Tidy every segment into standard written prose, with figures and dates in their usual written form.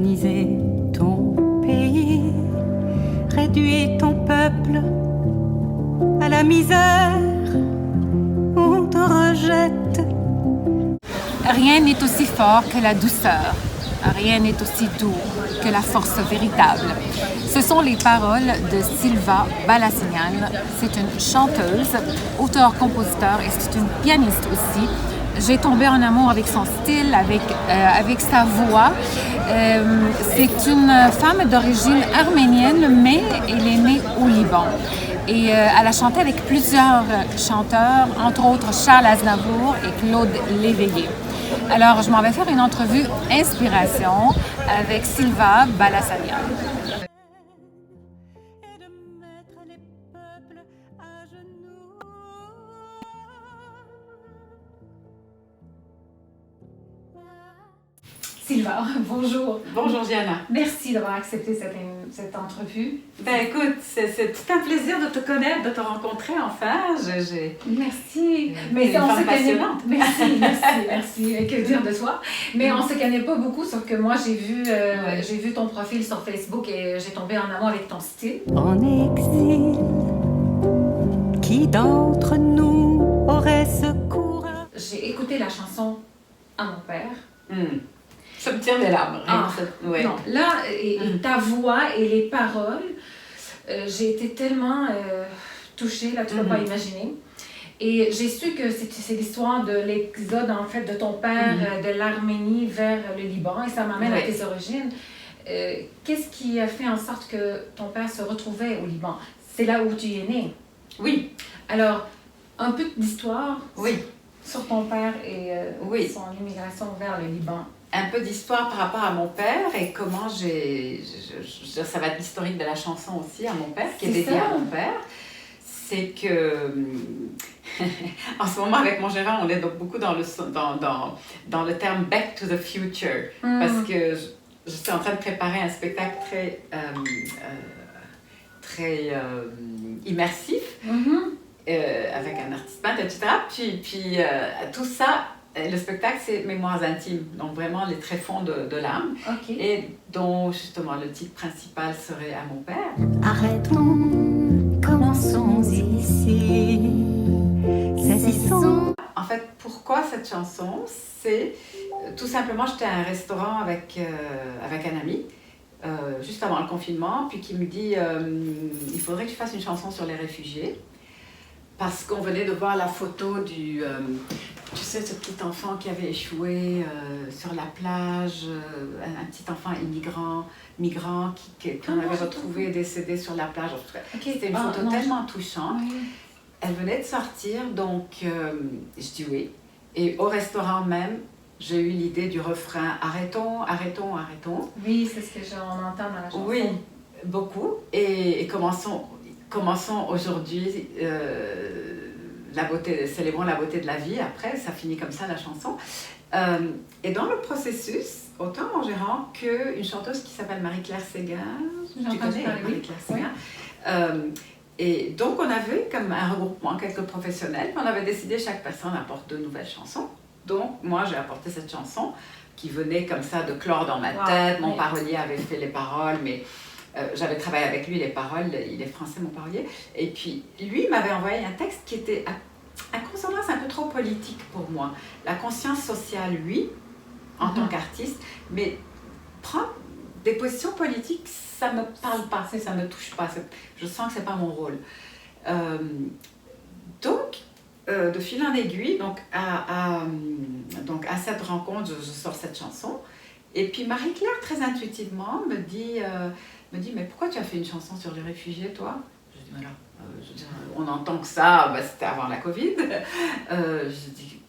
coloniser ton pays, réduit ton peuple à la misère, on te rejette. Rien n'est aussi fort que la douceur. Rien n'est aussi doux que la force véritable. Ce sont les paroles de Silva Balasignan. C'est une chanteuse, auteure-compositeur et c'est une pianiste aussi. J'ai tombé en amour avec son style, avec sa voix. C'est une femme d'origine arménienne, mais elle est née au Liban. Et elle a chanté avec plusieurs chanteurs, entre autres Charles Aznavour et Claude Léveillé. Alors, je m'en vais faire une entrevue inspiration avec Silva Balasignan. Silva, bonjour. Bonjour Diana. Merci d'avoir accepté cette entrevue. Ben écoute, c'est tout un plaisir de te connaître, de te rencontrer enfin. Merci. Mais on se connaît. Merci. Et que dire de toi? Mais on se connaît pas beaucoup, sauf que moi j'ai vu ton profil sur Facebook et j'ai tombé en amour avec ton style. En exil, qui d'entre nous aurait ce courage? J'ai écouté la chanson à mon père. Ça me tire les larmes. Ouais. Non, là, ta voix et les paroles, j'ai été tellement touchée, là, tu ne peux pas imaginer. Et j'ai su que c'est l'histoire de l'exode, en fait, de ton père, de l'Arménie vers le Liban, et ça m'amène à tes origines. Qu'est-ce qui a fait en sorte que ton père se retrouvait au Liban? C'est là où tu es né. Oui. Alors, un peu d'histoire sur ton père et son immigration vers le Liban. Un peu d'histoire par rapport à mon père et comment ça va être l'historique de la chanson aussi à mon père, qui est dédiée à mon père. C'est que, en ce moment avec mon gérant, on est donc beaucoup dans le terme « back to the future » parce que je suis en train de préparer un spectacle très immersif avec un artiste peintre, etc. Puis tout ça, le spectacle, c'est Mémoires intimes, donc vraiment les tréfonds de l'âme, et dont justement le titre principal serait à mon père. Arrêtons, commençons ici, saisissons. En fait, pourquoi cette chanson? C'est tout simplement, j'étais à un restaurant avec un ami, juste avant le confinement, puis qui me dit il faudrait que tu fasses une chanson sur les réfugiés. Parce qu'on venait de voir la photo du, tu sais, ce petit enfant qui avait échoué sur la plage, un petit enfant migrant qu'on avait retrouvé décédé sur la plage. C'était une photo tellement touchante. Elle venait de sortir, donc je dis oui. Et au restaurant même, j'ai eu l'idée du refrain « Arrêtons, arrêtons, arrêtons ». Oui, c'est ce que on entend dans la chanson. Oui, beaucoup. Et commençons aujourd'hui célébrons la beauté de la vie. Après, ça finit comme ça la chanson. Et dans le processus, autant mon gérant qu'une chanteuse qui s'appelle Marie-Claire Séguin, tu connais Marie-Claire Séguin. Et donc on avait comme un regroupement, quelques professionnels, on avait décidé chaque personne apporte 2 nouvelles chansons. Donc moi j'ai apporté cette chanson qui venait comme ça de clore dans ma tête. Mon parolier avait fait les paroles, mais j'avais travaillé avec lui les paroles, il est français mon parolier, et puis lui m'avait envoyé un texte qui était à consonance un peu trop politique pour moi. La conscience sociale, oui, en tant qu'artiste, mais prendre des positions politiques, ça me parle pas, ça me touche pas, je sens que c'est pas mon rôle. Donc, de fil en aiguille, donc à cette rencontre, je sors cette chanson, et puis Marie-Claire, très intuitivement, me dit mais pourquoi tu as fait une chanson sur les réfugiés, toi? Je dis voilà, on entend que ça, c'était avant la Covid. Je dis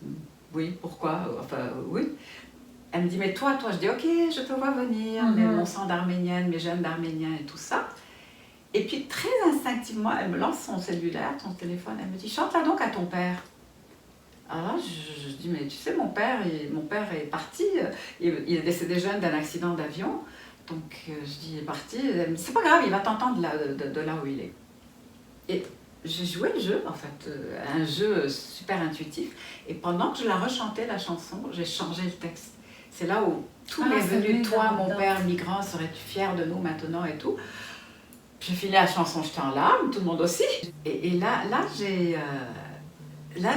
oui, pourquoi? Enfin oui. Elle me dit mais toi, je dis ok, je te vois venir, mon sang d'arménienne, mes gènes d'arménien et tout ça. Et puis très instinctivement, elle me lance son cellulaire, son téléphone, elle me dit chante-la donc à ton père. Alors là, je dis mais tu sais, mon père est parti, il est décédé jeune d'un accident d'avion. Donc je dis, il est parti, elle me dit, c'est pas grave, il va t'entendre de là où il est. Et j'ai joué le jeu, en fait, un jeu super intuitif. Et pendant que je la rechantais, la chanson, j'ai changé le texte. C'est là où tout Ah, m'est c'est venu. vrai, Toi, dans- mon dans- père migrant, serais-tu fier de nous maintenant et tout. J'ai fini la chanson, j'étais en larmes, tout le monde aussi. Et là,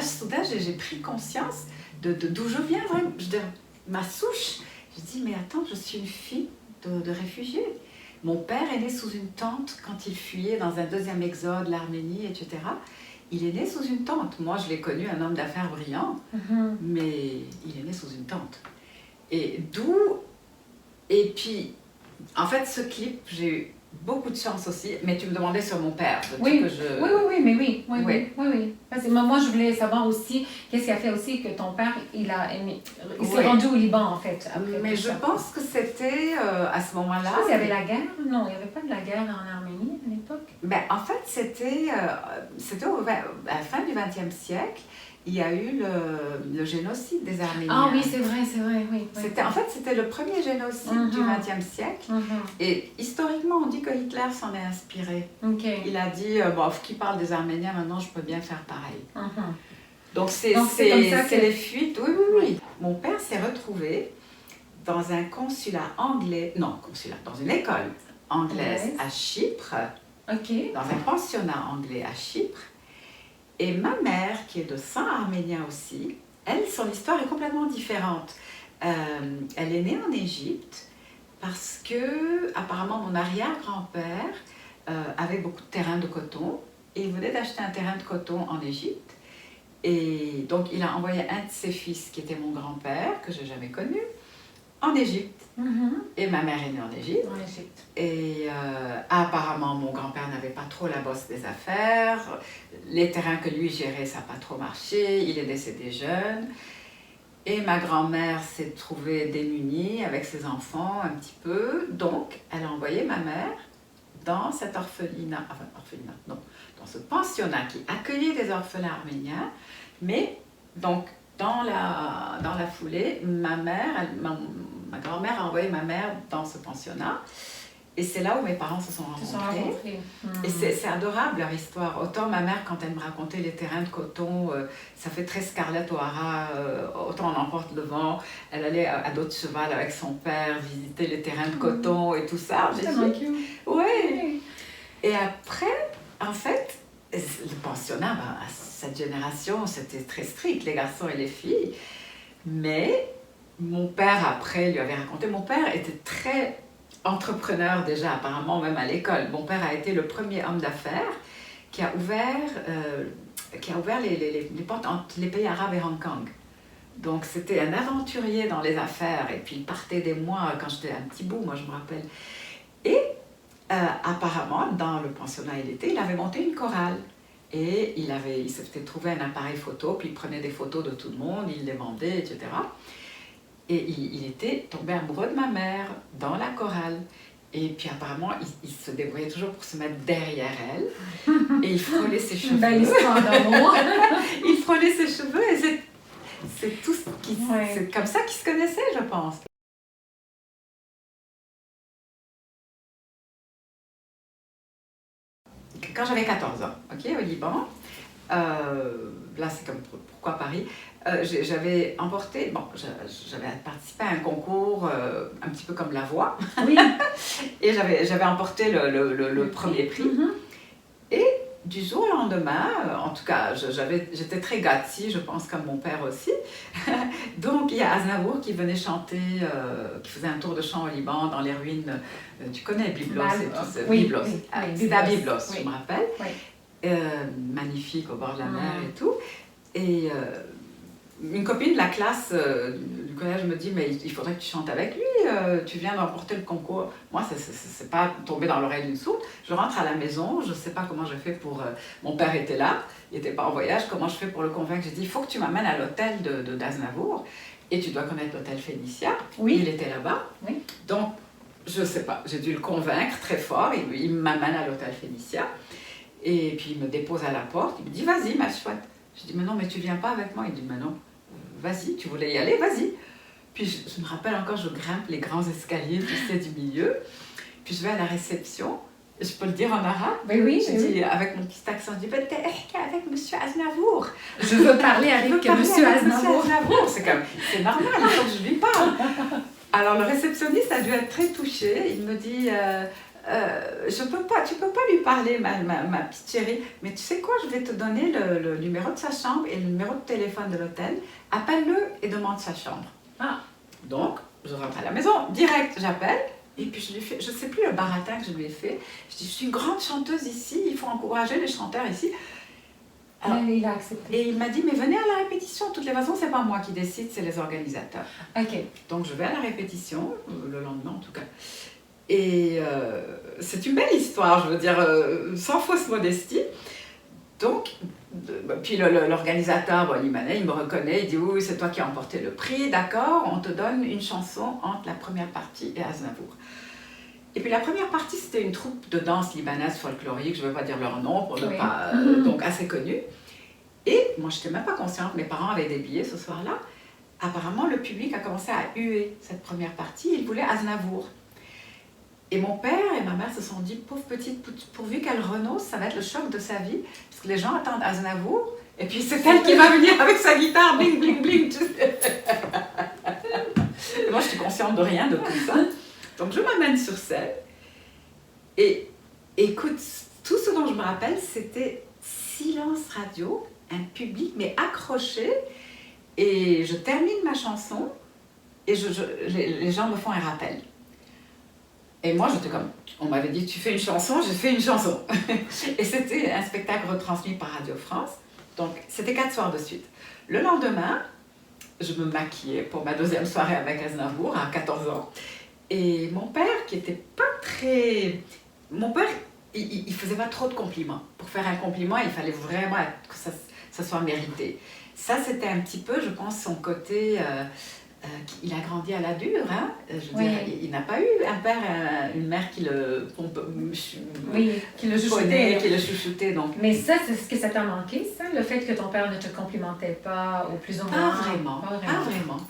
soudain, j'ai pris conscience d'où je viens, vraiment. Je veux dire, ma souche. Je dis, mais attends, je suis une fille de réfugiés. Mon père est né sous une tente quand il fuyait dans un deuxième exode, l'Arménie, etc. Il est né sous une tente. Moi, je l'ai connu, un homme d'affaires brillant, mais il est né sous une tente. Et d'où... Et puis, en fait, ce clip, j'ai eu beaucoup de chance aussi. Mais tu me demandais sur mon père. Oui. Que je... Oui, mais oui. Oui. Oui. Parce que moi, je voulais savoir aussi, qu'est-ce qui a fait aussi que ton père, il s'est Oui. rendu au Liban, en fait. Après Mais tout je ça. pense que c'était à ce Je moment-là... pense qu'il y avait la guerre. Non, il n'y avait pas de la guerre en Arménie à l'époque. Ben, en fait, c'était à la fin du XXe siècle. Il y a eu le génocide des Arméniens. Ah oui, c'est vrai, oui. En fait, c'était le premier génocide du XXe siècle. Et historiquement, on dit que Hitler s'en est inspiré. Ok. Il a dit, bon, qui parle des Arméniens, maintenant je peux bien faire pareil. Donc c'est comme ça que- c'est les fuites, oui. Mon père s'est retrouvé dans un consulat anglais, dans une école anglaise à Chypre, Ok. dans un pensionnat anglais à Chypre. Et ma mère, qui est de sang arménien aussi, elle, son histoire est complètement différente. Elle est née en Égypte parce que, apparemment, mon arrière-grand-père avait beaucoup de terrains de coton et il venait d'acheter un terrain de coton en Égypte. Et donc, il a envoyé un de ses fils, qui était mon grand-père, que je n'ai jamais connu, en Égypte. Et ma mère est née en Égypte. En Égypte. Et apparemment, mon grand-père n'avait pas trop la bosse des affaires. Les terrains que lui gérait, ça n'a pas trop marché. Il est décédé jeune. Et ma grand-mère s'est trouvée démunie avec ses enfants un petit peu. Donc, elle a envoyé ma mère dans cet dans ce pensionnat qui accueillait des orphelins arméniens. Mais, donc, dans la foulée, ma grand-mère a envoyé ma mère dans ce pensionnat. Et c'est là où mes parents se sont rencontrés. Et c'est adorable leur histoire. Autant ma mère, quand elle me racontait les terrains de coton, ça fait très Scarlett O'Hara, autant on emporte le vent. Elle allait à dos de cheval avec son père visiter les terrains de coton et tout ça. C'est tellement cute. Oui. Et après, en fait, le pensionnat, à cette génération, c'était très strict, les garçons et les filles. Mais mon père, après, lui avait raconté, mon père était très entrepreneur déjà, apparemment, même à l'école. Mon père a été le premier homme d'affaires qui a ouvert les portes entre les pays arabes et Hong Kong. Donc c'était un aventurier dans les affaires et puis il partait des mois quand j'étais un petit bout, moi je me rappelle. Et apparemment, dans le pensionnat où il était, il avait monté une chorale. Et il s'était trouvé un appareil photo, puis il prenait des photos de tout le monde, il les vendait, etc. Et il était tombé amoureux de ma mère dans la chorale. Et puis apparemment, il se débrouillait toujours pour se mettre derrière elle. Et il frôlait ses cheveux. Une belle histoire d'amour. Il frôlait ses cheveux et c'est tout ce qui... Ouais. C'est comme ça qu'ils se connaissaient, je pense. Quand j'avais 14 ans, au Liban, là c'est comme pourquoi Paris, j'avais emporté, j'avais participé à un concours un petit peu comme La Voix, Oui. et j'avais emporté le premier prix. Et du jour au lendemain, en tout cas, j'étais très gâtée, je pense, comme mon père aussi. Donc, il y a Aznavour qui venait chanter, qui faisait un tour de chant au Liban, dans les ruines, tu connais Byblos et tout ça. Oui, Byblos. oui, Ah, oui, c'était à Byblos, Byblos, oui. je me rappelle. Oui. Magnifique, au bord de la mer et tout. Et une copine de la classe du collège me dit, mais il faudrait que tu chantes avec lui, tu viens d'emporter le concours. Moi, c'est pas tombé dans l'oreille d'une sourde. Je rentre à la maison, je sais pas comment je fais pour... mon père était là, il était pas en voyage, comment je fais pour le convaincre? J'ai dit, il faut que tu m'amènes à l'hôtel d'Aznavour, et tu dois connaître l'hôtel Félicia. Oui. Il était là-bas. Oui. Donc, je sais pas, j'ai dû le convaincre très fort, il m'amène à l'hôtel Félicia, et puis il me dépose à la porte, il me dit, vas-y ma chouette. Je dis, mais non, mais tu viens pas avec moi? Il dit, mais non, vas-y, tu voulais y aller, vas-y. Puis je me rappelle encore, je grimpe les grands escaliers, tu sais, du milieu. Puis je vais à la réception Je peux le dire en arabe? Ben oui, Je dis avec mon petit accent, je dis avec Monsieur Aznavour. Je veux parler avec Monsieur Aznavour. C'est normal, il faut que je lui parle. Alors le réceptionniste a dû être très touché. Il me dit tu peux pas lui parler, ma petite chérie. Mais tu sais quoi, je vais te donner le numéro de sa chambre et le numéro de téléphone de l'hôtel. Appelle-le et demande sa chambre. Ah. Donc, je rentre à la maison, direct, j'appelle. Et puis je lui fais, je ne sais plus le baratin que je lui ai fait. Je dis, je suis une grande chanteuse ici, il faut encourager les chanteurs ici. Alors, il a accepté. Et il m'a dit, mais venez à la répétition. De toutes les façons, c'est pas moi qui décide, c'est les organisateurs. Ok. Donc je vais à la répétition, le lendemain en tout cas. Et c'est une belle histoire, je veux dire, sans fausse modestie. Donc, puis l'organisateur, bon, il me reconnaît, il dit oui, c'est toi qui as emporté le prix, d'accord, on te donne une chanson entre la première partie et Aznavour. Et puis la première partie, c'était une troupe de danse libanaise folklorique, je ne veux pas dire leur nom, pour ne pas, donc assez connue. Et moi, je n'étais même pas consciente, mes parents avaient des billets ce soir-là. Apparemment, le public a commencé à huer cette première partie, ils voulaient Aznavour. Et mon père et ma mère se sont dit, pauvre petite, pourvu qu'elle renonce, ça va être le choc de sa vie, parce que les gens attendent Aznavour, et puis c'est elle qui va venir avec sa guitare, bling, bling, bling. Et moi, je suis consciente de rien de tout ça. Donc, je m'amène sur scène, et écoute, tout ce dont je me rappelle, c'était silence radio, un public, mais accroché, et je termine ma chanson, et les gens me font un rappel. Et moi, j'étais comme, on m'avait dit, tu fais une chanson, j'ai fait une chanson. Et c'était un spectacle retransmis par Radio France. Donc, c'était 4 soirs de suite. Le lendemain, je me maquillais pour ma deuxième soirée avec Aznavour, à 14 ans. Et mon père, qui était pas très... Mon père, il faisait pas trop de compliments. Pour faire un compliment, il fallait vraiment que ça soit mérité. Ça, c'était un petit peu, je pense, son côté... il a grandi à la dure, hein? Je veux dire, il n'a pas eu un père, une mère qui le chouchoutait, qui le chouchoutait. Donc. Mais ça, c'est ce que ça t'a manqué, ça? Le fait que ton père ne te complimentait pas au plus ou moins? Pas vraiment.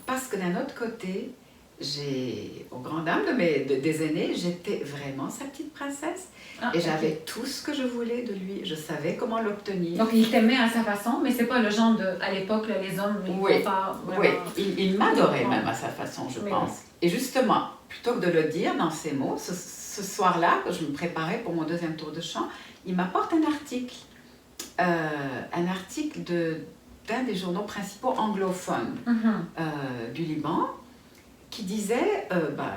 Parce que d'un autre côté, au grand dam des aînés, j'étais vraiment sa petite princesse. Et j'avais tout ce que je voulais de lui. Je savais comment l'obtenir. Donc il t'aimait à sa façon, mais c'est pas le genre à l'époque, les hommes, oui, il m'adorait même à sa façon, je pense. Et justement, plutôt que de le dire dans ces mots, ce soir-là, que je me préparais pour mon deuxième tour de chant, il m'apporte un article. Un article d'un des journaux principaux anglophones du Liban, qui disait,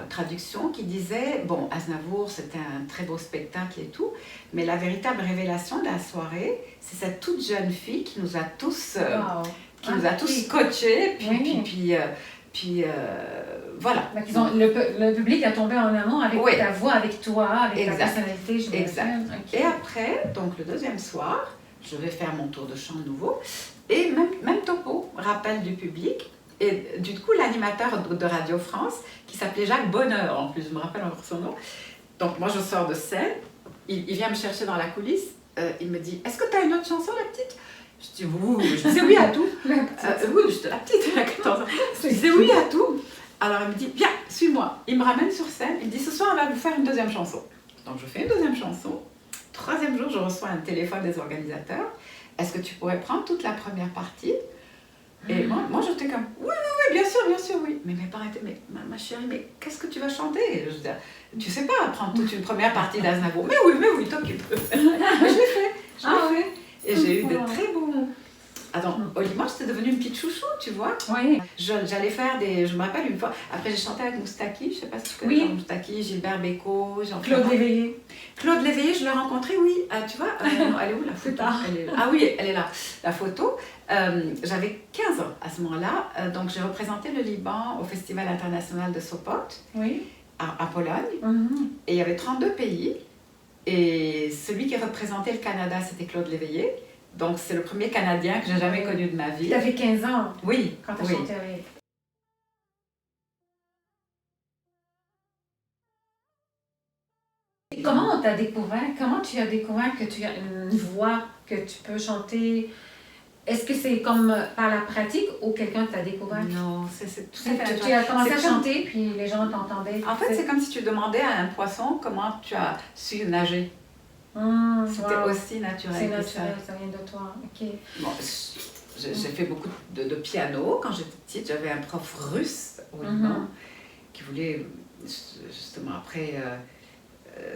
traduction, qui disait, bon, Aznavour, c'était un très beau spectacle et tout, mais la véritable révélation de la soirée, c'est cette toute jeune fille qui nous a tous, scotchés, puis voilà. Le public a tombé en amour avec ta voix, avec toi, avec ta personnalité, je exact. Et après, donc le deuxième soir, je vais faire mon tour de chant nouveau, et même topo, rappel du public. Et du coup, l'animateur de Radio France, qui s'appelait Jacques Bonheur, en plus, je me rappelle encore son nom. Donc moi, je sors de scène, il vient me chercher dans la coulisse, il me dit, est-ce que tu as une autre chanson, la petite? Je dis oui, je disais oui à tout. Oui, j'étais la petite à 14 ans. Je disais oui à tout. Alors il me dit, viens, suis-moi. Il me ramène sur scène, il me dit, ce soir, on va vous faire une deuxième chanson. Donc je fais une deuxième chanson. Troisième jour, je reçois un téléphone des organisateurs. Est-ce que tu pourrais prendre toute la première partie? Et moi j'étais comme, oui, bien sûr, oui. Mais mes parents étaient, mais ma chérie, mais qu'est-ce que tu vas chanter? Je dis, tu sais pas prendre toute une première partie d'Aznavour. Mais oui, t'occupe. Je l'ai fait. Et j'ai eu de très bons... Attends, au Liban, j'étais devenue une petite chouchou, tu vois. Oui. J'allais faire je me rappelle une fois, après j'ai chanté avec Moustaki, je sais pas si tu connais Moustaki, Gilbert Bécaud, Claude Léveillé. Claude Léveillé, je l'ai rencontré, oui. Tu vois, elle est où la photo? Ah oui, elle est là, la photo. J'avais 15 ans à ce moment-là, donc j'ai représenté le Liban au Festival international de Sopot, à Pologne, et il y avait 32 pays, et celui qui représentait le Canada, c'était Claude Léveillé, donc c'est le premier Canadien que j'ai jamais connu de ma vie. Tu avais 15 ans oui, quand tu as chanté avec. Comment on t'a découvert? Comment tu as découvert que tu as une voix, que tu peux chanter? Est-ce que c'est comme par la pratique ou quelqu'un t'a découvert? Non, c'est tout à fait naturel. Tu as commencé à chanter, puis les gens t'entendaient. En fait, c'est comme si tu demandais à un poisson comment tu as su nager. C'était aussi naturel C'est que naturel, ça vient de toi. OK. Bon, j'ai fait beaucoup de piano. Quand j'étais petite, j'avais un prof russe au Liban qui voulait, justement, après,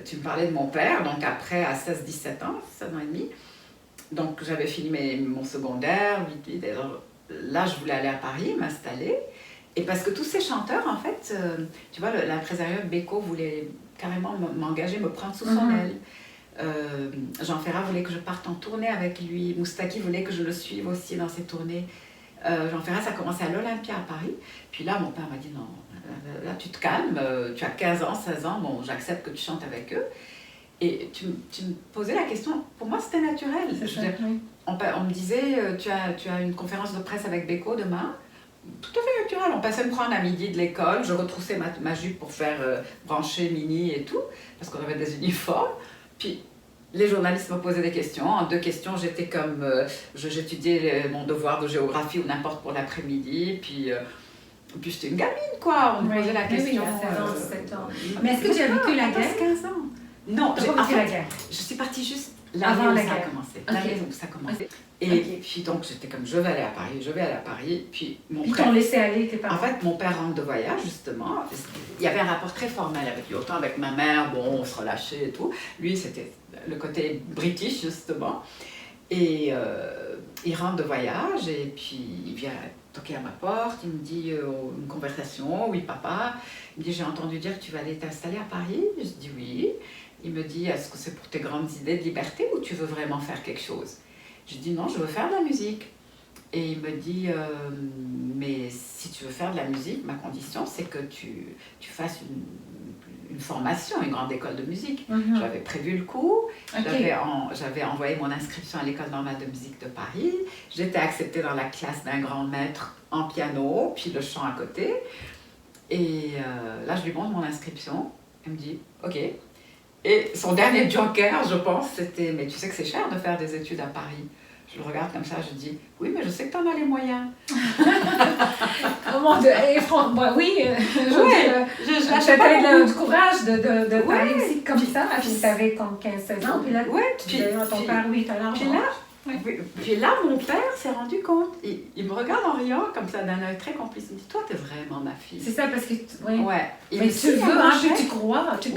tu me parlais de mon père, donc après, à 16-17 ans, 16 ans et demi, donc j'avais fini mon secondaire, vite, alors, là, je voulais aller à Paris, m'installer, et parce que tous ces chanteurs, en fait, tu vois, l'impresario Beko voulait carrément m'engager, me prendre sous son aile. Jean Ferrat voulait que je parte en tournée avec lui. Moustaki voulait que je le suive aussi dans ses tournées. Jean Ferrat, ça a commencé à l'Olympia à Paris. Puis là, mon père m'a dit non, là tu te calmes, tu as 15 ans, 16 ans, bon, j'accepte que tu chantes avec eux. Et tu me posais la question, pour moi c'était naturel. On me disait, tu as une conférence de presse avec Beko demain. Tout à fait naturel. On passait me prendre à midi de l'école, je retroussais ma jupe pour faire brancher Mini et tout, parce qu'on avait des uniformes. Puis les journalistes me posaient des questions. En 2 questions, j'étais comme... j'étudiais mon devoir de géographie ou n'importe pour l'après-midi. Puis j'étais une gamine, quoi. On me posait la question. Oui, à 16 ans, 17 ans. Mais est-ce que tu as vécu la guerre? 15 ans. Non, j'ai pas vécu la guerre. Je suis partie juste avant l'année la où ça a guerre. commencé. Okay. L'année où ça a commencé. Et puis donc, j'étais comme, je vais aller à Paris. Puis Ils t'ont laissé aller, tes parents? En fait, mon père rentre de voyage, justement. Il y avait un rapport très formel avec lui. Autant avec ma mère, bon, on se relâchait et tout. Lui, c'était le côté british, justement. Et il rentre de voyage et puis il vient toquer à ma porte. Il me dit, une conversation, oui, papa. Il me dit, j'ai entendu dire que tu vas aller t'installer à Paris. Je dis oui. Il me dit, est-ce que c'est pour tes grandes idées de liberté ou tu veux vraiment faire quelque chose? Je dis non, je veux faire de la musique. Et il me dit, mais si tu veux faire de la musique, ma condition, c'est que tu fasses une formation, une grande école de musique. J'avais prévu le coup, j'avais envoyé mon inscription à l'école normale de musique de Paris, j'étais acceptée dans la classe d'un grand maître en piano, puis le chant à côté. Et là, je lui montre mon inscription, il me dit, ok. Et son dernier joker, je pense, c'était, mais tu sais que c'est cher de faire des études à Paris. Je le regarde comme ça, je dis, oui, mais je sais que tu en as les moyens. Oh mon Dieu, et franchement, oui, je lâchais pas du courage de parler aussi comme ça, puis tu avais comme 15-16 ans, puis là, tu disais à ton père, oui, tu as l'argent. Puis là, mon père s'est rendu compte, il me regarde en riant comme ça d'un œil très complice, il me dit, toi, t'es vraiment ma fille. C'est ça, parce que, ouais. Mais tu veux, hein, tu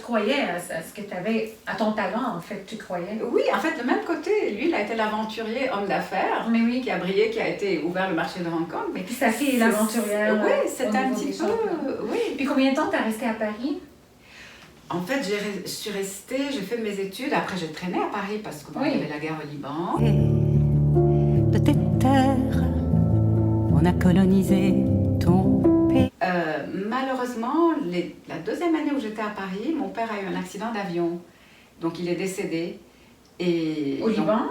croyais à ce que tu avais, à ton talent, en fait, tu croyais. Oui, en fait, de même côté, lui, il a été l'aventurier, homme d'affaires, qui a brillé, qui a été ouvert le marché de Hong Kong. Mais puis sa fille est l'aventurière. Oui, c'était un petit peu, oui. Puis combien de temps t'as resté à Paris? En fait, je suis restée, j'ai fait mes études, après j'ai traîné à Paris parce qu'il y avait la guerre au Liban. Et de tes terres, on a colonisé ton pays. Malheureusement, la 2e année où j'étais à Paris, mon père a eu un accident d'avion. Donc il est décédé. Et au Liban?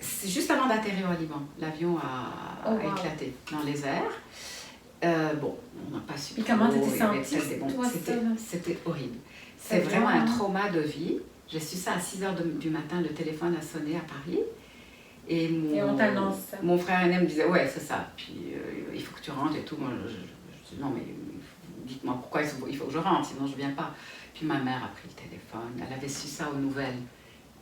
C'est juste avant d'atterrir au Liban. L'avion a éclaté dans les airs. Bon, on n'a pas su. Et comment tu t'es sentie? C'était horrible. C'est vraiment un trauma de vie. J'ai su ça à 6h du matin, le téléphone a sonné à Paris. Et on t'annonce ça. Mon frère aîné me disait, ouais, c'est ça. Puis il faut que tu rentres et tout. Moi, je dis, non, mais dites-moi pourquoi il faut que je rentre, sinon je ne viens pas. Puis ma mère a pris le téléphone. Elle avait su ça aux nouvelles.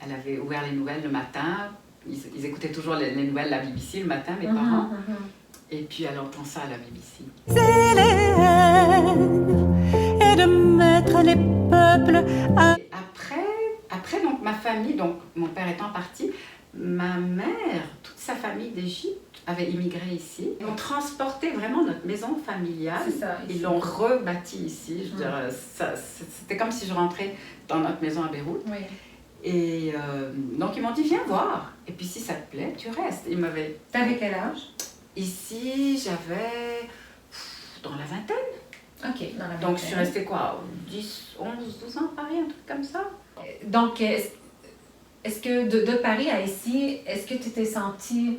Elle avait ouvert les nouvelles le matin. Ils écoutaient toujours les nouvelles de la BBC le matin, mes parents. Et puis elle entend ça à la BBC. C'est les haines et de mettre les peuples à... Et après donc, ma famille, donc mon père étant parti, ma mère, toute sa famille d'Égypte avait immigré ici. Ils ont transporté vraiment notre maison familiale. C'est ça, ils l'ont rebâtie ici. Je veux dire, c'était comme si je rentrais dans notre maison à Beyrouth. Oui. Et donc ils m'ont dit, viens voir. Et puis si ça te plaît, tu restes. T'avais quel âge? Ici, j'avais dans la vingtaine. Ok, dans la vingtaine. Donc je suis restée quoi, 10, 11, 12 ans à Paris, un truc comme ça. Donc, est-ce que de Paris à ici, est-ce que tu t'es sentie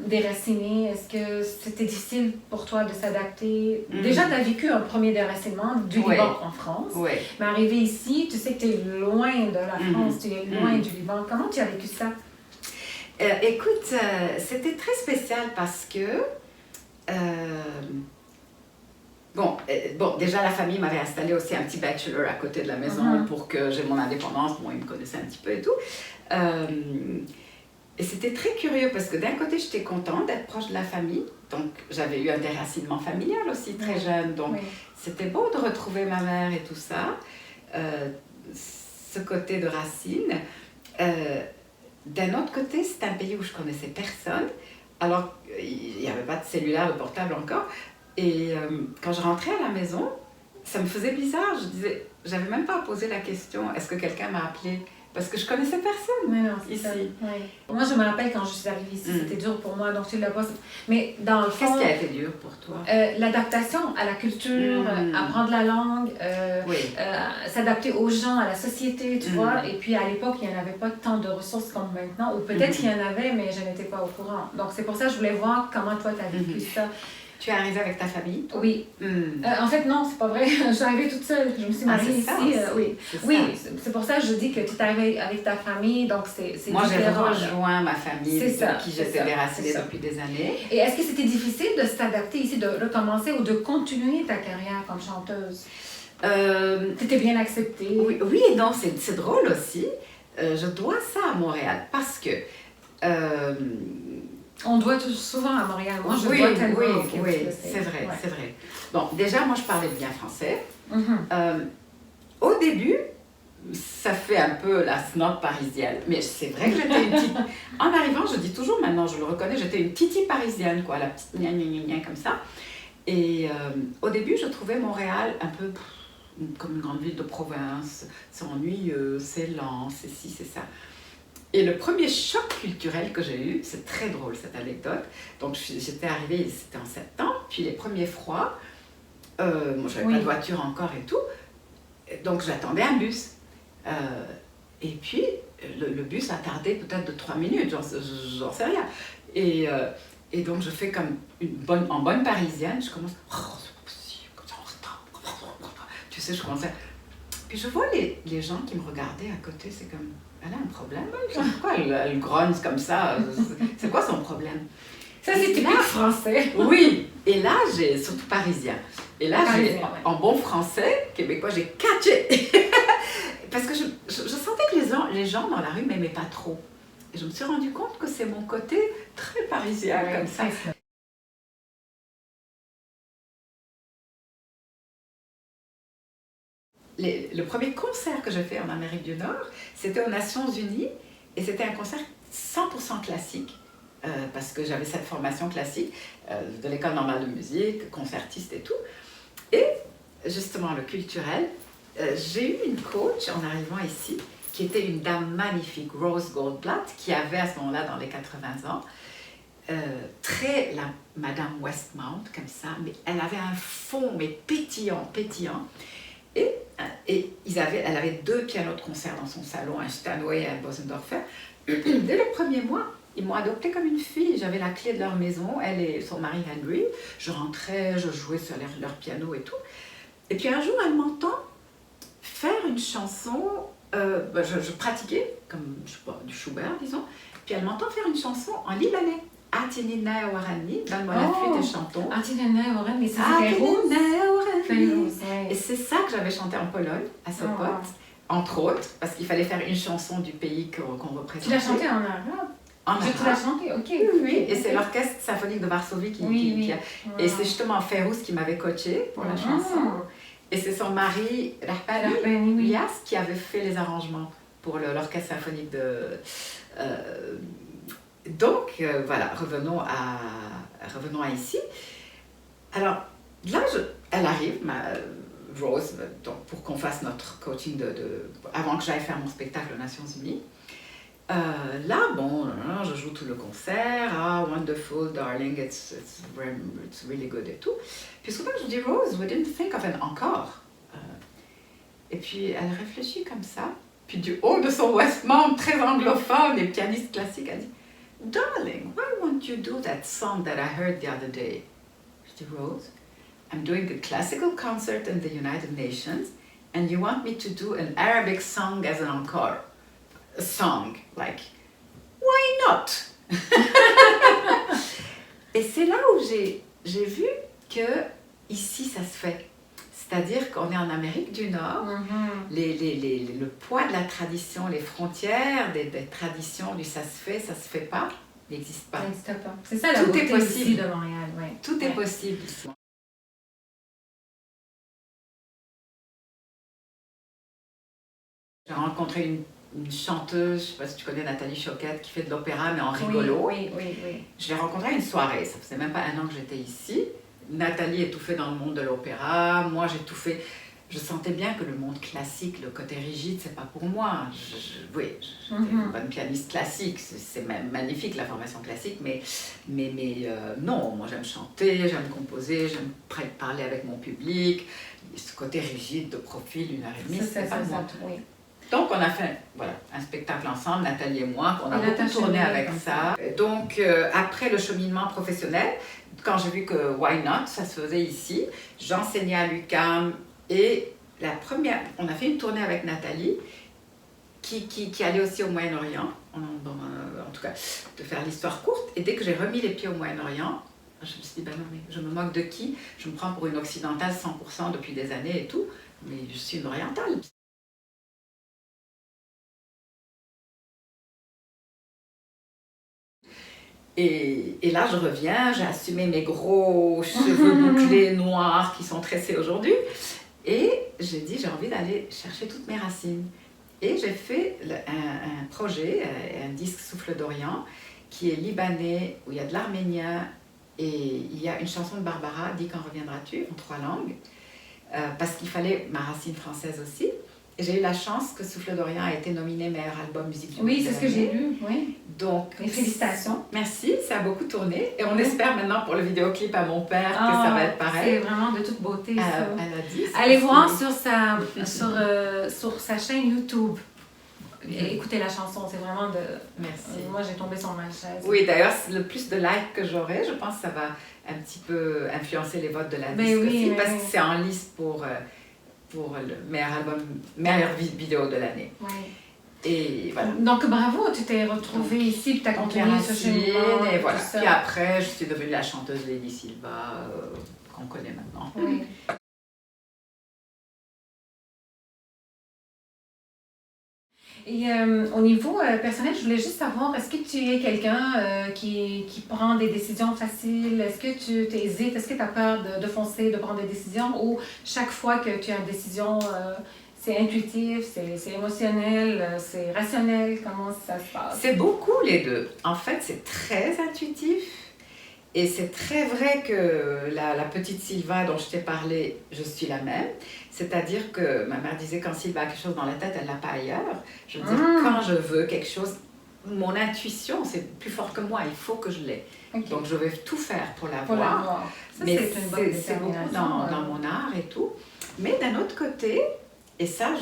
déracinée? Est-ce que c'était difficile pour toi de s'adapter? Déjà, tu as vécu un premier déracinement du Liban en France. Mais arrivé ici, tu sais que tu es loin de la France, tu es loin du Liban. Comment tu as vécu ça? Écoute, c'était très spécial parce que Bon, déjà la famille m'avait installé aussi un petit bachelor à côté de la maison pour que j'ai mon indépendance. Bon, ils me connaissaient un petit peu et tout. Et c'était très curieux parce que d'un côté, j'étais contente d'être proche de la famille. Donc, j'avais eu un déracinement familial aussi très jeune. Donc, c'était beau de retrouver ma mère et tout ça. Ce côté de racines. D'un autre côté, c'est un pays où je connaissais personne. Alors, il n'y avait pas de cellulaire, de portable encore. Et quand je rentrais à la maison, ça me faisait bizarre. J'avais même pas posé la question, est-ce que quelqu'un m'a appelé? Parce que je connaissais personne. Mais non, ici. Moi, je me rappelle quand je suis arrivée ici, c'était dur pour moi, donc tu l'as pas. Mais dans le fond, qu'est-ce qui a été dur pour toi? L'adaptation à la culture, apprendre la langue, s'adapter aux gens, à la société, tu vois. Et puis à l'époque, il n'y en avait pas tant de ressources comme maintenant, ou peut-être qu'il y en avait, mais je n'étais pas au courant. Donc c'est pour ça que je voulais voir comment toi tu as vécu ça. Tu es arrivée avec ta famille? Oui. En fait, non, c'est pas vrai. Je suis arrivée toute seule. Je me suis mariée ici. C'est pour ça que je dis que tu es arrivée avec ta famille, donc c'est moi, différent. Moi, j'ai rejoint ma famille, qui j'étais déracinée depuis des années. Et est-ce que c'était difficile de s'adapter ici, de recommencer ou de continuer ta carrière comme chanteuse? Tu étais bien acceptée? Oui et non, c'est drôle aussi. Je dois ça à Montréal parce que... on doit souvent à Montréal. Moi, je dois tellement. Oui, c'est vrai. Bon, déjà, moi, je parlais bien français. Au début, ça fait un peu la snob parisienne, mais c'est vrai que j'étais une petite... En arrivant, je dis toujours, maintenant, je le reconnais, j'étais une titi parisienne, quoi, la petite gna comme ça. Et au début, je trouvais Montréal un peu comme une grande ville de province. C'est ennuyeux, c'est lent, c'est ci, c'est ça. Et le premier choc culturel que j'ai eu, c'est très drôle cette anecdote. Donc j'étais arrivée, c'était en septembre, puis les premiers froids, moi j'avais pas de voiture encore et tout, donc j'attendais un bus. Et puis le bus a tardé peut-être de 3 minutes, j'en sais rien. Et donc je fais comme en bonne parisienne, je commence, oh c'est pas possible, comme ça en retard. Tu sais, je commençais. Puis je vois les gens qui me regardaient à côté, c'est comme... Elle a un problème, pourquoi elle grogne comme ça? C'est quoi son problème? Ça, c'est typique français. Oui, et là, surtout parisien. Et là, en bon français, québécois, j'ai catché. Parce que je sentais que les gens dans la rue ne m'aimaient pas trop. Et je me suis rendu compte que c'est mon côté très parisien, comme ça. Le premier concert que j'ai fait en Amérique du Nord, c'était aux Nations Unies et c'était un concert 100% classique parce que j'avais cette formation classique de l'école normale de musique, concertiste et tout. Et justement, le culturel, j'ai eu une coach en arrivant ici qui était une dame magnifique, Rose Goldblatt, qui avait à ce moment-là dans les 80 ans, très la Madame Westmount comme ça, mais elle avait un fond mais pétillant. Et elle avait 2 pianos de concert dans son salon, un Steinway et un Bosendorfer. Dès le premier mois, ils m'ont adoptée comme une fille. J'avais la clé de leur maison, elle et son mari Henry. Je rentrais, je jouais sur leur piano et tout. Et puis un jour, elle m'entend faire une chanson. Je pratiquais, comme je sais pas, du Schubert, disons. Puis elle m'entend faire une chanson en libanais. Atinina Warani, donne-moi la flûte et chantons. Atinina Warani, mais c'est Férouz. Et c'est ça que j'avais chanté en Pologne à ce pote, entre autres, parce qu'il fallait faire une chanson du pays qu'on représentait. Tu l'as chanté en arabe? En arabe. Tu l'as chanté, ok. Oui, et c'est l'orchestre symphonique de Varsovie qui a... Et c'est justement Férouz qui m'avait coaché pour la chanson. Et c'est son mari, Rahbani Ilyas, qui avait fait les arrangements pour l'orchestre symphonique de... Donc, voilà, revenons à ici. Alors, là, elle arrive, Rose, donc, pour qu'on fasse notre coaching avant que j'aille faire mon spectacle aux Nations Unies. Là, bon, je joue tout le concert. Ah, wonderful, darling, it's really good et tout. Puis souvent, je dis, Rose, we didn't think of an encore. Et puis, elle réfléchit comme ça. Puis du haut de son Westmount, très anglophone et pianiste classique, elle dit, darling, why won't you do that song that I heard the other day? Je dis, Rose, I'm doing a classical concert in the United Nations and you want me to do an Arabic song as an encore. A song, like, why not? Et c'est là où j'ai vu que ici ça se fait. C'est-à-dire qu'on est en Amérique du Nord, le poids de la tradition, les frontières des traditions du ça se fait pas, n'existe pas. Ça n'existe pas. C'est ça la beauté aussi de Montréal. Ouais. Tout est possible ici. J'ai rencontré une chanteuse, je ne sais pas si tu connais Nathalie Choquette, qui fait de l'opéra, mais en rigolo. Oui. Je l'ai rencontrée à une soirée, ça faisait même pas un an que j'étais ici. Nathalie étouffait dans le monde de l'opéra, moi j'étouffais. Je sentais bien que le monde classique, le côté rigide, c'est pas pour moi. J'étais une bonne pianiste classique, c'est même magnifique la formation classique, mais non, moi j'aime chanter, j'aime composer, j'aime parler avec mon public. Ce côté rigide de profil, 1h30, c'est pas moi. Oui. Donc, on a fait un spectacle ensemble, Nathalie et moi, on a beaucoup tourné avec ça. Donc, après le cheminement professionnel, quand j'ai vu que Why Not, ça se faisait ici, j'enseignais à l'UQAM et on a fait une tournée avec Nathalie qui allait aussi au Moyen-Orient, en tout cas, de faire l'histoire courte. Et dès que j'ai remis les pieds au Moyen-Orient, je me suis dit, ben non, mais je me moque de qui? Je me prends pour une occidentale 100% depuis des années et tout, mais je suis une orientale. Et là, je reviens, j'ai assumé mes gros cheveux bouclés noirs qui sont tressés aujourd'hui. Et j'ai dit, j'ai envie d'aller chercher toutes mes racines. Et j'ai fait un projet, un disque Souffle d'Orient, qui est libanais, où il y a de l'arménien, et il y a une chanson de Barbara, Dis quand reviendras-tu, en 3 langues, parce qu'il fallait ma racine française aussi. Et j'ai eu la chance que Souffle d'Orient a été nominé meilleur album musical. Oui, c'est ce que j'ai lu, oui. Donc, félicitations. Merci, ça a beaucoup tourné. Et on espère maintenant pour le vidéoclip à mon père que ça va être pareil. C'est vraiment de toute beauté, ça. Elle a dit, allez voir sur sa chaîne YouTube. Écoutez la chanson, c'est vraiment de... Merci. Moi, j'ai tombé sur ma chaise. Oui, d'ailleurs, le plus de likes que j'aurai, je pense que ça va un petit peu influencer les votes de la disque aussi, parce que c'est en lice pour le meilleure vidéo de l'année. Oui. Et voilà. Donc bravo, tu t'es retrouvée ici, puis tu as continué ce cheminement. Et voilà. Puis après, je suis devenue la chanteuse Lady Silva, qu'on connaît maintenant. Oui. Et au niveau personnel, je voulais juste savoir, est-ce que tu es quelqu'un qui prend des décisions faciles? Est-ce que tu hésites? Est-ce que tu as peur de foncer, de prendre des décisions? Ou chaque fois que tu as une décision, c'est intuitif, c'est émotionnel, c'est rationnel? Comment ça se passe? C'est beaucoup les deux. En fait, c'est très intuitif. Et c'est très vrai que la petite Sylva dont je t'ai parlé, je suis la même. C'est-à-dire que ma mère disait quand Sylva a quelque chose dans la tête, elle ne l'a pas ailleurs. Je veux dire, quand je veux quelque chose, mon intuition, c'est plus fort que moi, il faut que je l'aie. Okay. Donc je vais tout faire pour l'avoir. Mais c'est beaucoup dans mon art et tout. Mais d'un autre côté, et ça,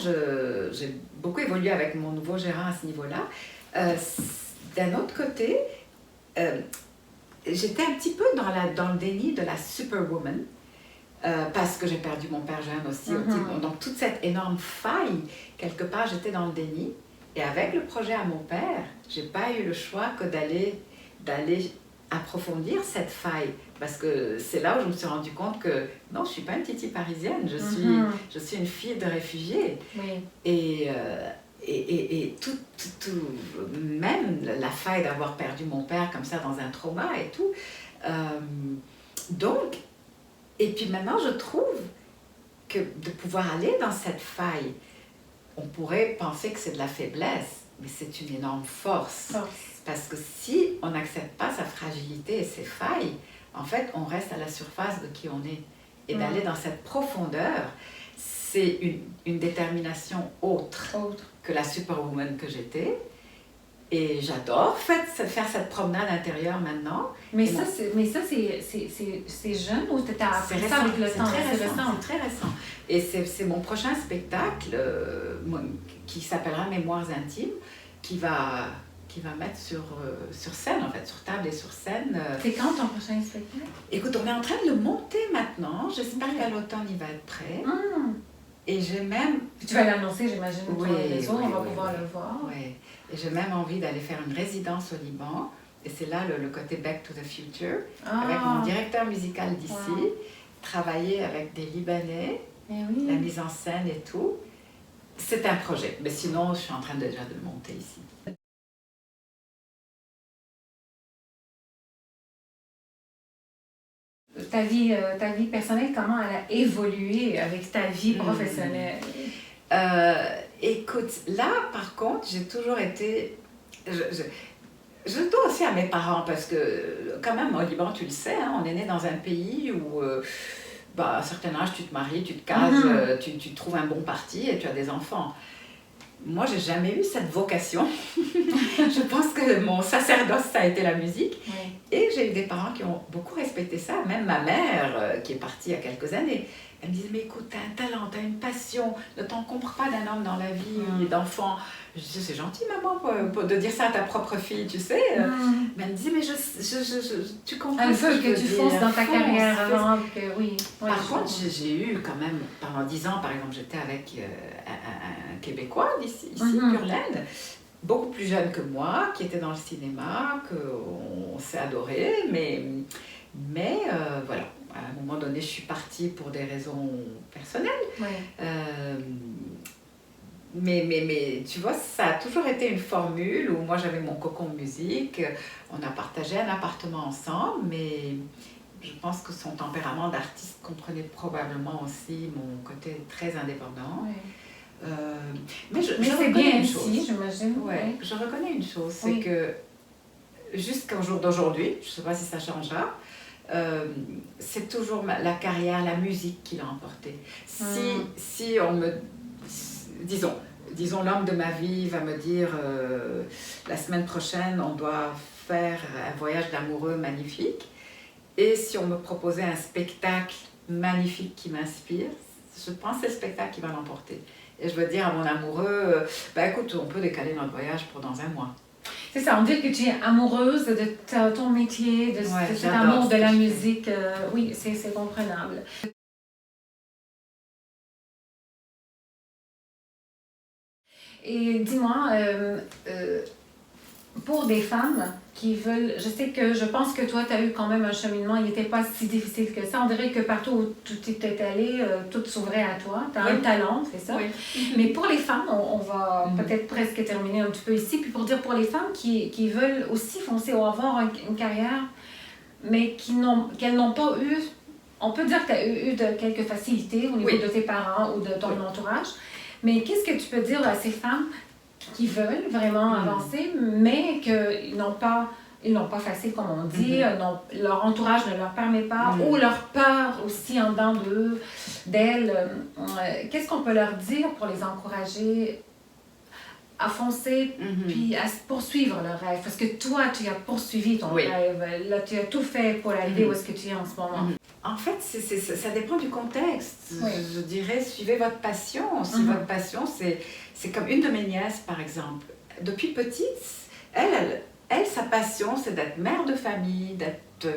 j'ai beaucoup évolué avec mon nouveau gérant à ce niveau-là, d'un autre côté, j'étais un petit peu dans le déni de la superwoman, parce que j'ai perdu mon père jeune aussi. Donc toute cette énorme faille, quelque part, j'étais dans le déni. Et avec le projet à mon père, j'ai pas eu le choix que d'aller approfondir cette faille. Parce que c'est là où je me suis rendu compte que non, je suis pas une titi parisienne, je suis une fille de réfugiée. Oui. Et tout, même la faille d'avoir perdu mon père comme ça dans un trauma et tout. Donc, et puis maintenant je trouve que de pouvoir aller dans cette faille, on pourrait penser que c'est de la faiblesse, mais c'est une énorme force. Parce que si on n'accepte pas sa fragilité et ses failles, en fait, on reste à la surface de qui on est. Et d'aller dans cette profondeur, c'est une détermination autre que la superwoman que j'étais. Et j'adore faire cette promenade intérieure maintenant. Mais ça, c'est jeune ou tu as appris ça avec le temps? C'est très récent. Et c'est mon prochain spectacle qui s'appellera Mémoires intimes, qui va mettre sur scène, en fait, sur table et sur scène. C'est quand ton prochain spectacle? Écoute, on est en train de le monter maintenant. J'espère qu'à l'automne, il va être prêt. Et j'ai même... Tu vas l'annoncer, j'imagine, sur les réseaux, on va pouvoir le voir. Oui, et j'ai même envie d'aller faire une résidence au Liban. Et c'est là le côté Back to the Future, avec mon directeur musical d'ici. travailler avec des Libanais, oui. la mise en scène et tout. C'est un projet, mais sinon je suis en train déjà de le monter ici. Ta vie personnelle, comment elle a évolué avec ta vie professionnelle? Écoute, là par contre, j'ai toujours été... Je dois aussi à mes parents parce que quand même au Liban, tu le sais, hein, on est né dans un pays où à un certain âge, tu te maries, tu te cases, tu trouves un bon parti et tu as des enfants. Moi, j'ai jamais eu cette vocation. Je pense que mon sacerdoce, ça a été la musique. Oui. Et j'ai eu des parents qui ont beaucoup respecté ça. Même ma mère, qui est partie il y a quelques années, elle me disait, mais écoute, t'as un talent, t'as une passion, ne t'encombre pas d'un homme dans la vie d'enfant. Je disais, c'est gentil, maman, de dire ça à ta propre fille, tu sais. Mais elle me disait, mais tu comprends. Elle veut que tu fonces dans ta carrière avant que, oui. Par contre, j'ai eu quand même, pendant 10 ans, par exemple, j'étais avec un Québécois d'ici, Pure Laine, beaucoup plus jeune que moi, qui était dans le cinéma, qu'on s'est adoré, mais voilà. À un moment donné, je suis partie pour des raisons personnelles. Oui. Mais tu vois, ça a toujours été une formule où moi j'avais mon cocon musique, on a partagé un appartement ensemble, mais je pense que son tempérament d'artiste comprenait probablement aussi mon côté très indépendant. Oui. Mais je c'est reconnais bien une ici, chose. j'imagine. Ouais, Oui. je reconnais une chose, c'est Oui. que jusqu'au jour d'aujourd'hui, je ne sais pas si ça changera, c'est toujours la carrière, la musique qui l'a emporté. Si on me... Disons l'homme de ma vie va me dire la semaine prochaine, on doit faire un voyage d'amoureux magnifique. Et si on me proposait un spectacle magnifique qui m'inspire, je pense que c'est le spectacle qui va l'emporter. Et je veux dire à mon amoureux, écoute, on peut décaler notre voyage pour dans un mois. C'est ça, on dit que tu es amoureuse de ton métier, de cet amour de la musique. Oui, c'est comprenable. Et dis-moi, pour des femmes qui veulent... Je pense que toi, tu as eu quand même un cheminement, il n'était pas si difficile que ça. On dirait que partout où tu étais allée, tout s'ouvrait à toi. Tu as un talent, c'est ça? Oui. Mais pour les femmes, on va peut-être presque terminer un petit peu ici. Puis pour dire pour les femmes qui veulent aussi foncer ou avoir une carrière, mais qu'elles n'ont pas eu... On peut dire que tu as eu quelques facilités au niveau de tes parents ou de ton entourage. Mais qu'est-ce que tu peux dire à ces femmes qui veulent vraiment avancer, mais qu'ils n'ont pas facile, comme on dit, leur entourage ne leur permet pas, ou leur peur aussi en dedans d'elles. Qu'est-ce qu'on peut leur dire pour les encourager à foncer, puis à poursuivre leur rêve? Parce que toi, tu as poursuivi ton rêve. Là, tu as tout fait pour arriver où est-ce que tu es en ce moment. En fait, ça dépend du contexte. Oui. Je dirais, suivez votre passion. Si votre passion, c'est comme une de mes nièces, par exemple. Depuis petite, elle sa passion, c'est d'être mère de famille, d'être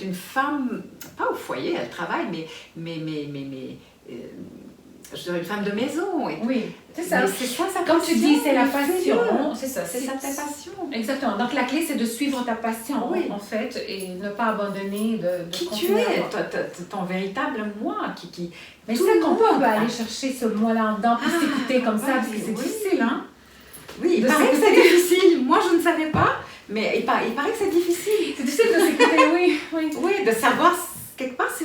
une femme, pas au foyer, elle travaille, mais je dirais une femme de maison. Oui, c'est ça. Mais c'est ça sa Comme passion. tu dis, c'est la passion. C'est ça. C'est ta passion. Exactement. Donc la clé, c'est de suivre ta passion, en fait, et ne pas abandonner de qui tu continuer es, à... ton véritable moi. Mais tout c'est le qu'on monde peut aller chercher ce moi-là en dedans, puis s'écouter comme ça, parce que c'est difficile, hein? Oui, il paraît que c'est difficile. Moi, je ne savais pas, mais il paraît que c'est difficile. C'est difficile de s'écouter, oui. Oui, de savoir, quelque part,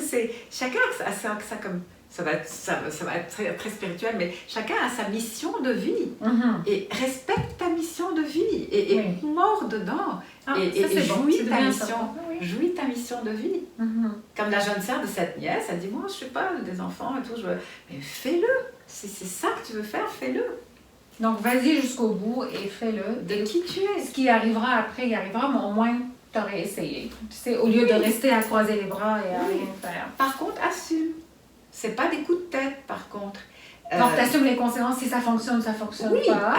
chacun a ça comme... Ça va être très, très spirituel, mais chacun a sa mission de vie. Et respecte ta mission de vie. Et mort dedans. Et jouis ta mission de vie. Comme la jeune sœur de cette nièce, elle dit, moi, je ne sais pas, des enfants et tout. Mais fais-le. C'est ça que tu veux faire, fais-le. Donc, vas-y jusqu'au bout et fais-le. De qui tu es. Ce qui arrivera après, il arrivera, mais au moins, tu aurais essayé. Tu sais, au lieu de rester à croiser les bras et à rien faire. Par contre, assume. C'est pas des coups de tête, par contre. Donc, tu assumes les conséquences. Si ça fonctionne pas.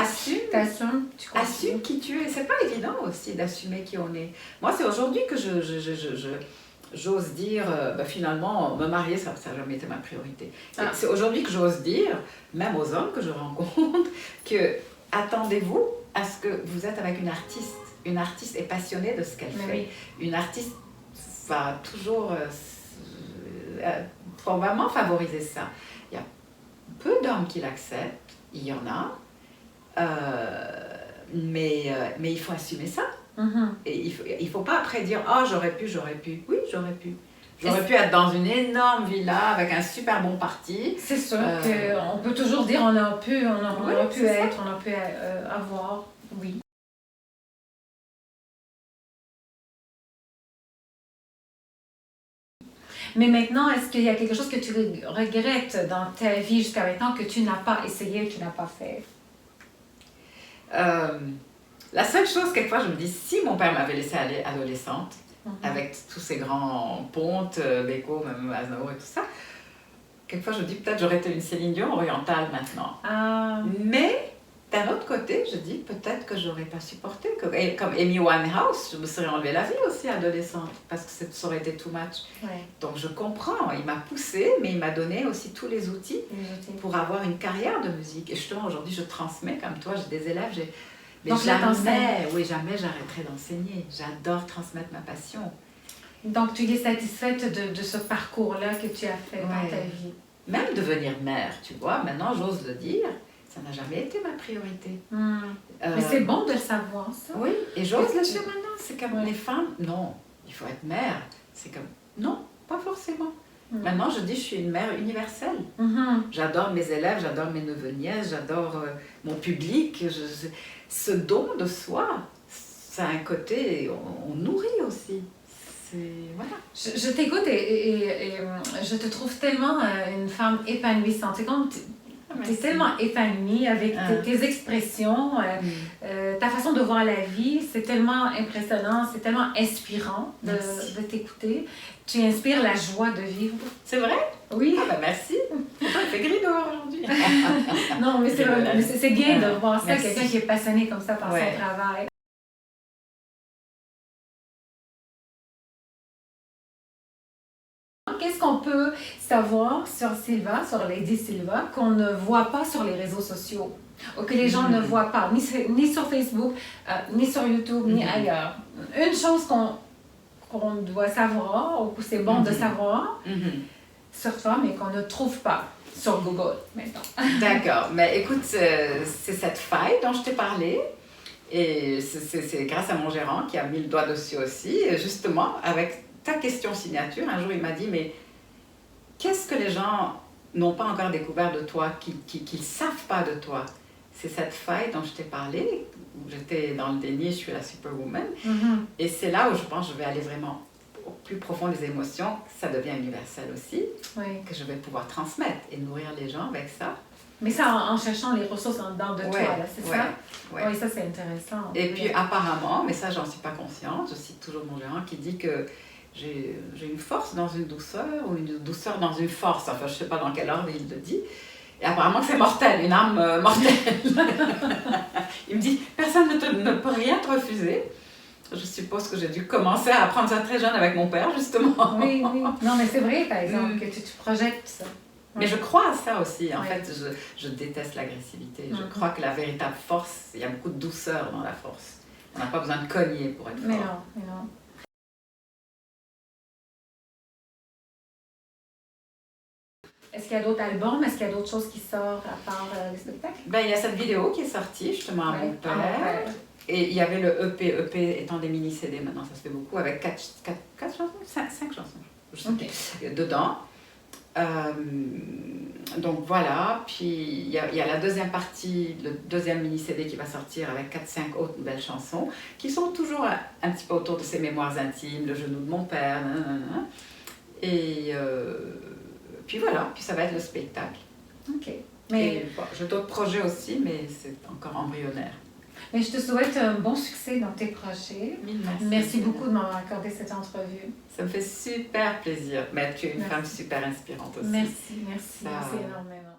Assume. T'assumes, tu continues. Assume qui tu es. C'est pas évident aussi d'assumer qui on est. Moi, c'est aujourd'hui que j'ose dire, finalement, me marier, ça n'a jamais été ma priorité. C'est aujourd'hui que j'ose dire, même aux hommes que je rencontre, que attendez-vous à ce que vous êtes avec une artiste. Une artiste est passionnée de ce qu'elle fait. Une artiste, va toujours probablement favoriser ça. Il y a peu d'hommes qui l'acceptent, il y en a, mais il faut assumer ça. Et il faut pas après dire « Ah, j'aurais pu. » Oui, j'aurais pu. J'aurais pu être dans une énorme villa avec un super bon parti. C'est sûr qu'on peut toujours dire on aurait pu être, on aurait pu avoir, oui. Mais maintenant, est-ce qu'il y a quelque chose que tu regrettes dans ta vie jusqu'à maintenant que tu n'as pas essayé, que tu n'as pas fait? La seule chose, quelquefois, je me dis, si mon père m'avait laissée aller adolescente, avec tous ces grands pontes, Beko, même Aznavour et tout ça, quelquefois, je me dis, peut-être j'aurais été une Céline Dion orientale maintenant. Mais, d'un autre côté, je dis, peut-être que j'aurais pas supporté. Comme Amy Winehouse, je me serais enlevé la vie aussi adolescente, parce que ça aurait été too much. Ouais. Donc, je comprends. Il m'a poussée, mais il m'a donné aussi tous les outils pour avoir une carrière de musique. Et justement, aujourd'hui, je transmets comme toi, j'ai des élèves, mais donc, jamais j'arrêterai d'enseigner. J'adore transmettre ma passion. Donc, tu es satisfaite de ce parcours-là que tu as fait dans ta vie? Même devenir mère, tu vois, maintenant j'ose le dire, ça n'a jamais été ma priorité. Mais c'est bon de le savoir, ça. Oui, et j'ose le dire maintenant. C'est comme les femmes, non, il faut être mère. C'est comme, non, pas forcément. Maintenant, je dis, je suis une mère universelle. J'adore mes élèves, j'adore mes neveux-nièces, j'adore mon public. Ce don de soi, ça a un côté, on nourrit aussi. Voilà. Je t'écoute et je te trouve tellement une femme épanouissante. C'est comme tu es tellement épanouie avec tes expressions, ta façon de voir la vie, c'est tellement impressionnant, c'est tellement inspirant de t'écouter. Tu inspires la joie de vivre. C'est vrai? Oui. Ah ben merci. Il fait gris dehors aujourd'hui. Non, mais c'est vrai, c'est bien de voir ça, quelqu'un qui est passionné comme ça par son travail. Qu'est-ce qu'on peut savoir sur Sylva, sur Lady Sylva, qu'on ne voit pas sur les réseaux sociaux, ou que les gens ne voient pas, ni sur Facebook, ni sur YouTube, ni ailleurs? Une chose qu'on doit savoir, ou que c'est bon de savoir sur toi, mais qu'on ne trouve pas sur Google maintenant. D'accord, mais écoute, c'est cette faille dont je t'ai parlé. Et c'est grâce à mon gérant qui a mis le doigt dessus aussi, justement, avec ta question signature. Un jour, il m'a dit, mais qu'est-ce que les gens n'ont pas encore découvert de toi, qu'ils ne savent pas de toi? C'est cette faille dont je t'ai parlé, où j'étais dans le déni, je suis la superwoman. Et c'est là où je pense que je vais aller vraiment au plus profond des émotions, ça devient universel aussi, que je vais pouvoir transmettre et nourrir les gens avec ça. Mais ça, en cherchant les ressources en dedans de toi, là, c'est ça? Oui, ça c'est intéressant. Et puis apparemment, mais ça j'en suis pas consciente, je cite toujours mon gérant qui dit que j'ai une force dans une douceur ou une douceur dans une force, enfin je sais pas dans quel ordre il le dit. Et apparemment c'est mortel, une âme mortelle. Il me dit, personne ne peut rien te refuser. Je suppose que j'ai dû commencer à apprendre ça très jeune avec mon père, justement. Oui. Non, mais c'est vrai, par exemple, que tu projettes ça. Mais je crois à ça aussi. En fait, je déteste l'agressivité. Je crois que la véritable force, il y a beaucoup de douceur dans la force. On n'a pas besoin de cogner pour être fort. Mais non. Est-ce qu'il y a d'autres albums? Est-ce qu'il y a d'autres choses qui sortent à part les spectacles? Il y a cette vidéo qui est sortie, justement, à mon père. Et il y avait le EP étant des mini-CD, maintenant ça se fait beaucoup, avec 4 chansons, 5 chansons, je sais, dedans. Donc voilà, puis il y a la deuxième partie, le deuxième mini-CD qui va sortir avec 4-5 autres belles chansons, qui sont toujours un petit peu autour de ses mémoires intimes, le genou de mon père, et puis voilà, puis ça va être le spectacle. Mais j'ai d'autres projets aussi, mais c'est encore embryonnaire. Mais je te souhaite un bon succès dans tes projets. Merci beaucoup de m'avoir accordé cette entrevue. Ça me fait super plaisir. Mais tu es une femme super inspirante aussi. Merci énormément.